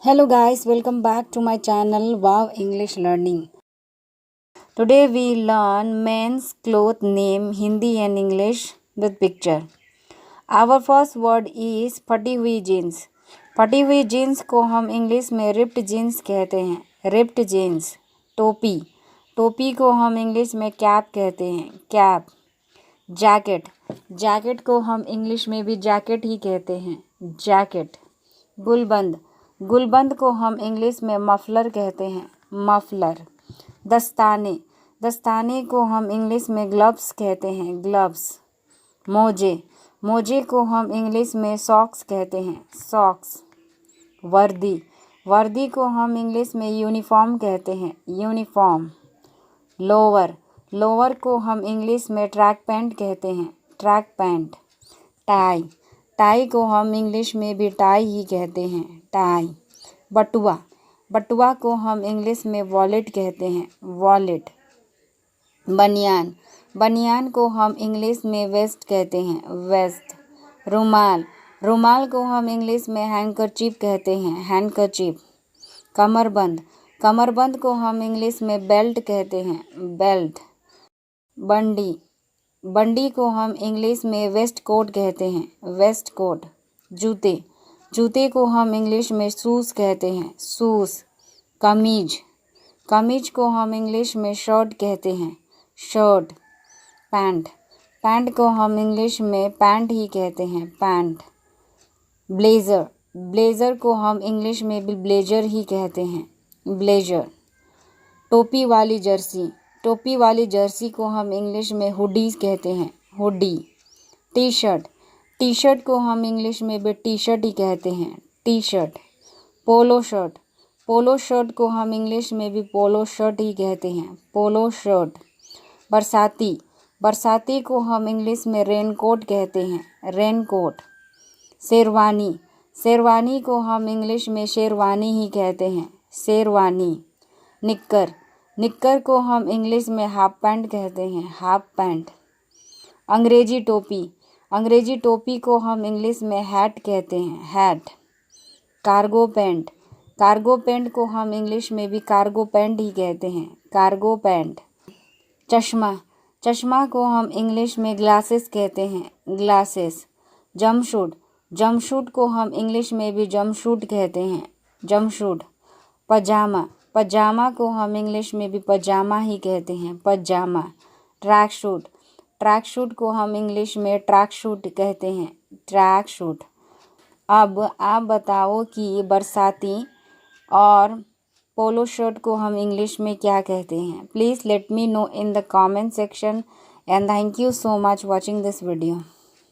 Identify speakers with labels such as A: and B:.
A: Hello guys, welcome back to my channel Wow English Learning. Today we learn men's cloth name Hindi and English with picture. Our first word is फटी हुई jeans. फटी हुई jeans को हम English में ripped jeans कहते हैं. Ripped jeans. टोपी. टोपी को हम इंग्लिश में कैप कहते हैं. कैप. जैकेट. जैकेट को हम इंग्लिश में भी जैकेट ही कहते हैं. जैकेट. गुलबंद. गुलबंद को हम इंग्लिश में मफलर कहते हैं. मफलर. दस्ताने. दस्ताने को हम इंग्लिश में ग्लव्स कहते हैं. ग्लव्स. मोजे. मोजे को हम इंग्लिश में सॉक्स कहते हैं. सॉक्स. वर्दी. वर्दी को हम इंग्लिश में यूनिफॉर्म कहते हैं. यूनिफॉर्म. लोअर. लोअर को हम इंग्लिश में ट्रैक पैंट कहते हैं. Track pant. टाई. टाई को हम इंग्लिश में भी टाई ही कहते हैं. टाई. बटुआ. बटुआ को हम इंग्लिश में वॉलेट कहते हैं. वॉलेट. बनियान. बनियान को हम इंग्लिश में वेस्ट कहते हैं. वेस्ट. रुमाल. रुमाल को हम इंग्लिश में हैंकरचीफ कहते हैं. हैंकरचीफ. कमरबंद. कमरबंद को हम इंग्लिश में बेल्ट कहते हैं. बेल्ट. बंडी. बंडी को हम इंग्लिश में वेस्ट कोट कहते हैं. Waistcoat. जूते. जूते को हम इंग्लिश में शूज़ कहते हैं. शूज़. कमीज. कमीज को हम इंग्लिश में शर्ट कहते हैं. शर्ट. पैंट. पैंट को हम इंग्लिश में पैंट ही कहते हैं. पैंट. ब्लेज़र. ब्लेज़र को हम इंग्लिश में भी ब्लेजर ही कहते हैं. ब्लेजर. टोपी वाली जर्सी. टोपी वाली जर्सी को हम इंग्लिश में हुडीज कहते हैं. Hoodie. T shirt. T shirt को हम इंग्लिश में भी टी शर्ट ही कहते हैं. T shirt. Polo shirt. Polo shirt को हम इंग्लिश में भी पोलो शर्ट ही कहते हैं. Polo shirt. बरसाती. बरसाती को हम इंग्लिश में रेनकोट कहते हैं. रेनकोट. शेरवानी. शेरवानी को हम इंग्लिश में शेरवानी ही कहते हैं. शेरवानी. निक्कर. निक्कर को हम इंग्लिश में हाफ पैंट कहते हैं. Half pant. अंग्रेजी टोपी. अंग्रेजी टोपी को हम इंग्लिश में हैट कहते हैं. Hat. Cargo pant. Cargo pant को हम इंग्लिश में भी कार्गो पैंट ही कहते हैं. Cargo pant. चश्मा. चश्मा को हम इंग्लिश में ग्लासेस कहते हैं. ग्लासेस. जंपसूट. जंपसूट को हम इंग्लिश में भी जंपसूट कहते हैं. जंपसूट. पजामा. पजामा को हम इंग्लिश में भी पजामा ही कहते हैं. पजामा. Track suit. ट्रैक सूट को हम इंग्लिश में ट्रैक सूट कहते हैं. Track suit. अब आप बताओ कि बरसाती और पोलो शर्ट को हम इंग्लिश में क्या कहते हैं. Please let me know in the comment section and thank you so much watching this video.